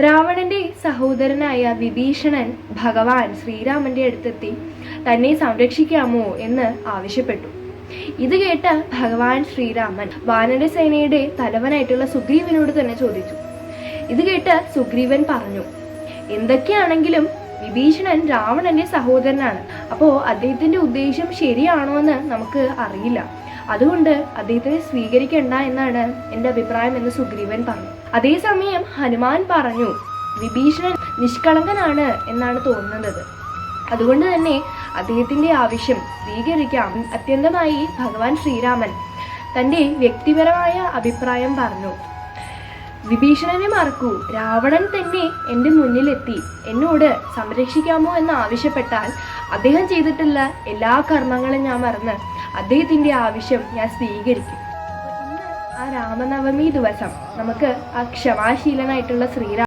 രാവണന്റെ സഹോദരനായ വിഭീഷണൻ ഭഗവാൻ ശ്രീരാമന്റെ അടുത്തെത്തി തന്നെ സംരക്ഷിക്കാമോ എന്ന് ആവശ്യപ്പെട്ടു. ഇത് കേട്ട ഭഗവാൻ ശ്രീരാമൻ വാനരസേനയുടെ തലവനായിട്ടുള്ള സുഗ്രീവനോട് തന്നെ ചോദിച്ചു. ഇത് കേട്ട് സുഗ്രീവൻ പറഞ്ഞു, എന്തൊക്കെയാണെങ്കിലും വിഭീഷണൻ രാവണന്റെ സഹോദരനാണ്. അപ്പോ അദ്ദേഹത്തിന്റെ ഉദ്ദേശം ശരിയാണോ എന്ന് നമുക്ക് അറിയില്ല. അതുകൊണ്ട് അദ്ദേഹത്തിനെ സ്വീകരിക്കണ്ട എന്നാണ് എൻ്റെ അഭിപ്രായം എന്ന് സുഗ്രീവൻ പറഞ്ഞു. അതേസമയം ഹനുമാൻ പറഞ്ഞു, വിഭീഷണൻ നിഷ്കളങ്കനാണ് എന്നാണ് തോന്നുന്നത്. അതുകൊണ്ട് തന്നെ അദ്ദേഹത്തിന്റെ ആവശ്യം സ്വീകരിക്കാം. അത്യന്തമായി ഭഗവാൻ ശ്രീരാമൻ തൻ്റെ വ്യക്തിപരമായ അഭിപ്രായം പറഞ്ഞു. വിഭീഷണനെ മറക്കൂ, രാവണൻ തന്നെ എൻ്റെ മുന്നിലെത്തി എന്നോട് സംരക്ഷിക്കാമോ എന്ന് ആവശ്യപ്പെട്ടാൽ അദ്ദേഹം ചെയ്തിട്ടുള്ള എല്ലാ കർമ്മങ്ങളും ഞാൻ മറന്ന് അദ്ദേഹത്തിൻ്റെ ആവശ്യം ഞാൻ സ്വീകരിക്കും. ഇന്ന് ആ രാമനവമി ദിവസം നമുക്ക് ആ ക്ഷമാശീലനായിട്ടുള്ള ശ്രീരാമ